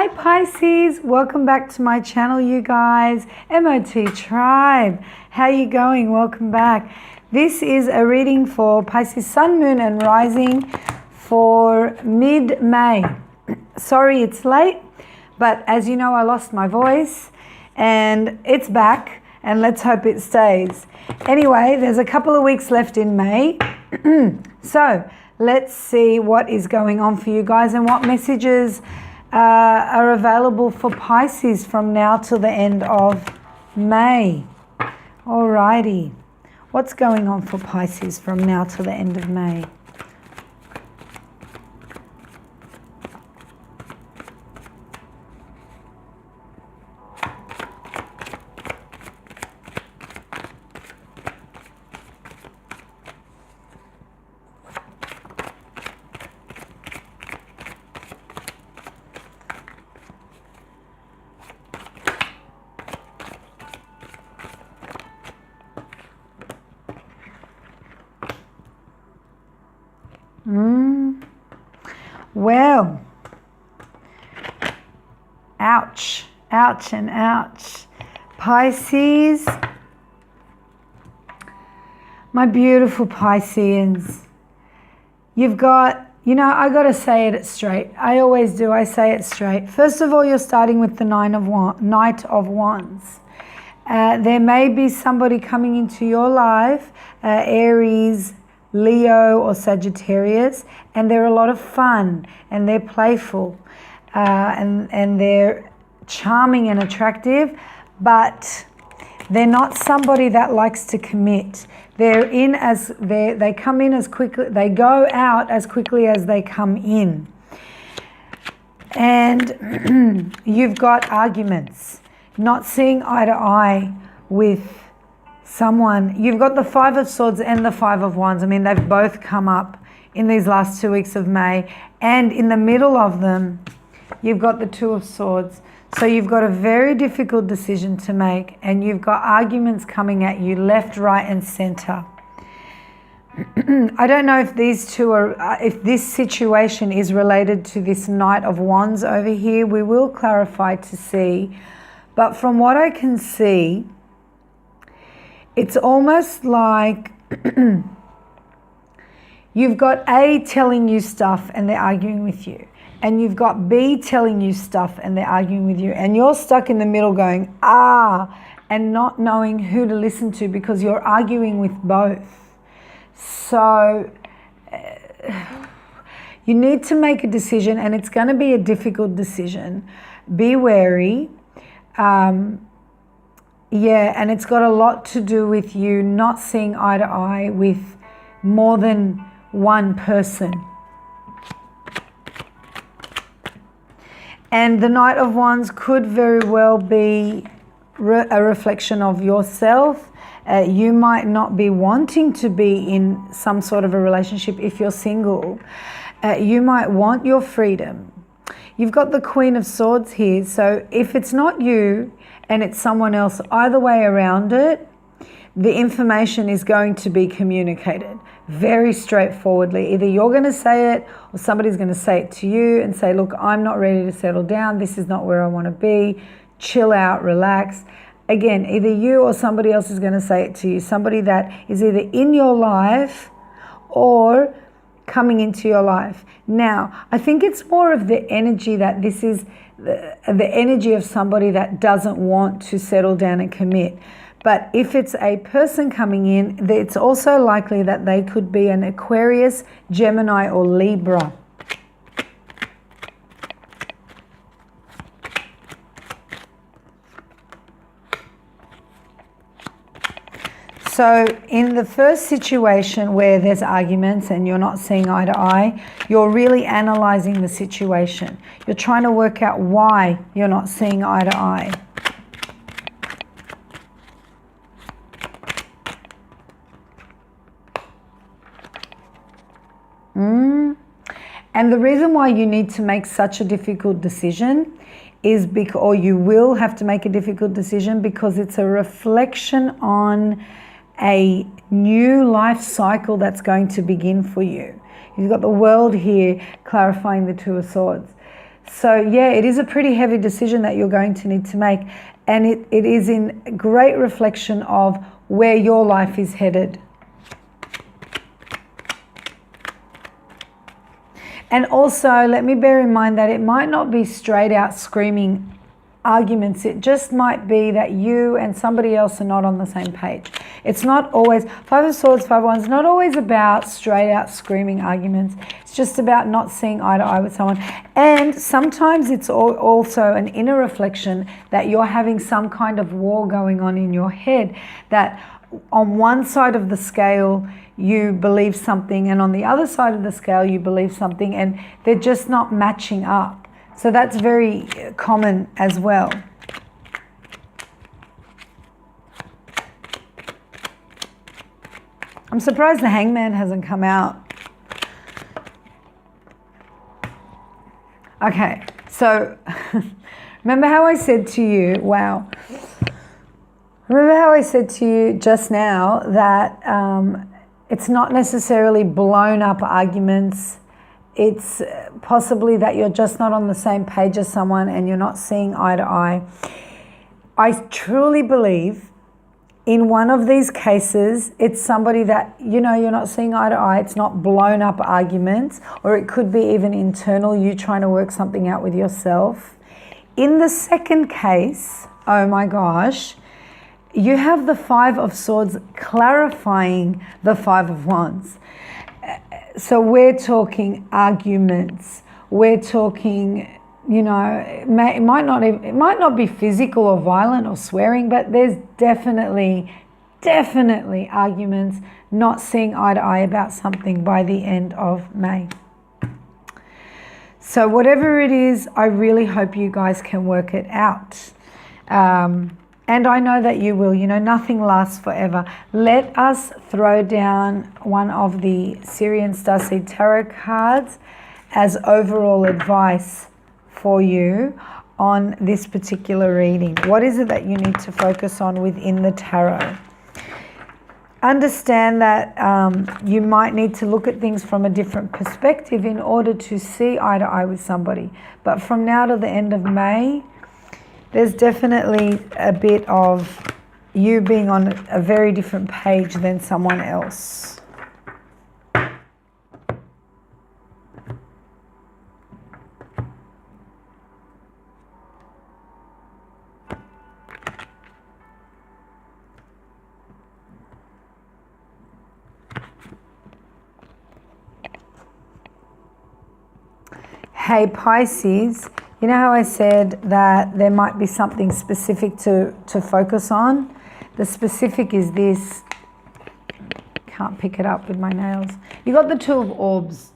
Hi Pisces, welcome back to my channel you guys. MOT Tribe, how you going? Welcome back. This is a reading for Pisces Sun, Moon and Rising for mid-May. Sorry it's late, but as you know I lost my voice and it's back and let's hope it stays. Anyway, there's a couple of weeks left in May. So let's see what is going on for you guys and what messages are available for Pisces from now till the end of May. Alrighty, what's going on for Pisces from now till the end of May? Well, ouch, ouch and ouch. Pisces, my beautiful Pisceans, you've got, I got to say it straight. I always do. I say it straight. First of all, you're starting with the Knight of Wands. There may be somebody coming into your life, Aries, Leo or Sagittarius, and they're a lot of fun and they're playful and they're charming and attractive, but they're not somebody that likes to commit. They come in as quickly, they go out as quickly as they come in. And you've got arguments, not seeing eye to eye with someone. You've got the Five of Swords and the Five of Wands. I mean, they've both come up in these last 2 weeks of May. And in the middle of them, you've got the Two of Swords. So you've got a very difficult decision to make. And you've got arguments coming at you left, right, and center. I don't know if these two are, if this situation is related to this Knight of Wands over here. We will clarify to see. But from what I can see, it's almost like you've got A telling you stuff and they're arguing with you. And you've got B telling you stuff and they're arguing with you. And you're stuck in the middle going, and not knowing who to listen to because you're arguing with both. So you need to make a decision, and it's going to be a difficult decision. Be wary. Yeah, and it's got a lot to do with you not seeing eye to eye with more than one person. And the Knight of Wands could very well be a reflection of yourself. You might not be wanting to be in some sort of a relationship if you're single. You might want your freedom. You've got the Queen of Swords here, so if it's not you, and it's someone else, either way around it, the information is going to be communicated very straightforwardly. Either you're going to say it or somebody's going to say it to you and say, look, I'm not ready to settle down. This is not where I want to be. Chill out, relax. Again, either you or somebody else is going to say it to you. Somebody that is either in your life or coming into your life. Now, I think it's more of the energy that this is the energy of somebody that doesn't want to settle down and commit. But if it's a person coming in, it's also likely that they could be an Aquarius, Gemini, or Libra. So in the first situation where there's arguments and you're not seeing eye to eye, you're really analyzing the situation. You're trying to work out why you're not seeing eye to eye. And the reason why you need to make such a difficult decision is because, or you will have to make a difficult decision because it's a reflection on a new life cycle that's going to begin for you. You've got the World here clarifying the Two of Swords. So yeah, it is a pretty heavy decision that you're going to need to make, and it is in great reflection of where your life is headed. And also, let me bear in mind that it might not be straight out screaming arguments. It just might be that you and somebody else are not on the same page. It's not always, Five of Swords, Five of Wands, not always about straight out screaming arguments. It's just about not seeing eye to eye with someone. And sometimes it's also an inner reflection that you're having some kind of war going on in your head, that on one side of the scale you believe something, and on the other side of the scale you believe something, and they're just not matching up. So that's very common as well. I'm surprised the Hangman hasn't come out. Okay, so remember how I said to you, wow. Remember how I said to you just now that it's not necessarily blown up arguments. It's possibly that you're just not on the same page as someone and you're not seeing eye to eye. I truly believe in one of these cases, it's somebody that, you know, you're not seeing eye to eye. It's not blown up arguments, or it could be even internal, you trying to work something out with yourself. In the second case, oh my gosh, you have the Five of Swords clarifying the Five of Wands. So we're talking arguments. We're talking, you know, it might not be physical or violent or swearing, but there's definitely arguments, not seeing eye to eye about something by the end of May. So whatever it is, I really hope you guys can work it out. And I know that you will. You know, nothing lasts forever. Let us throw down one of the Syrian Starseed Tarot cards as overall advice for you on this particular reading. What is it that you need to focus on within the tarot? Understand that you might need to look at things from a different perspective in order to see eye to eye with somebody. But from now to the end of May, there's definitely a bit of you being on a very different page than someone else. Hey Pisces, you know how I said that there might be something specific to focus on? The specific is this. Can't pick it up with my nails. You got the Two of Orbs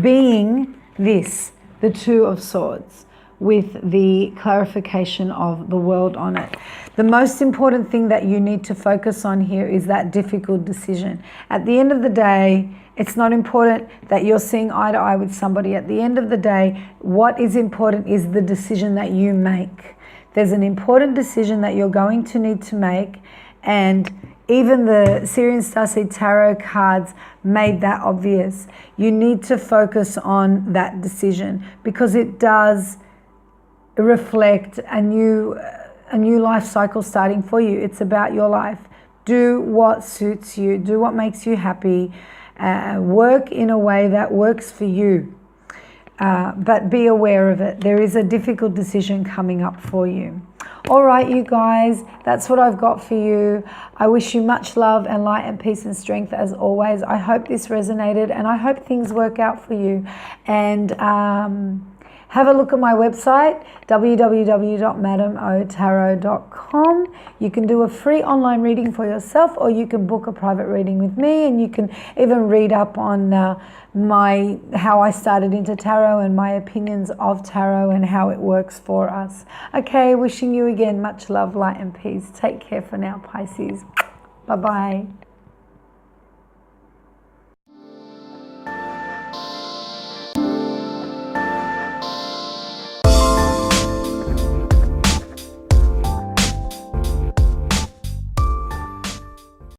being this, the Two of Swords, with the clarification of the world on it. The most important thing that you need to focus on here is that difficult decision. At the end of the day, it's not important that you're seeing eye to eye with somebody. At the end of the day, what is important is the decision that you make. There's an important decision that you're going to need to make, and even the Syrian Starseed Tarot cards made that obvious. You need to focus on that decision because it does reflect a new life cycle starting for you. It's about your life. Do what suits you. Do what makes you happy. Work in a way that works for you. But be aware of it. There is a difficult decision coming up for you. All right, you guys, that's what I've got for you. I wish you much love and light and peace and strength as always. I hope this resonated and I hope things work out for you. And have a look at my website, www.madamotarot.com. You can do a free online reading for yourself, or you can book a private reading with me, and you can even read up on how I started into tarot and my opinions of tarot and how it works for us. Okay, wishing you again much love, light and peace. Take care for now, Pisces. Bye-bye.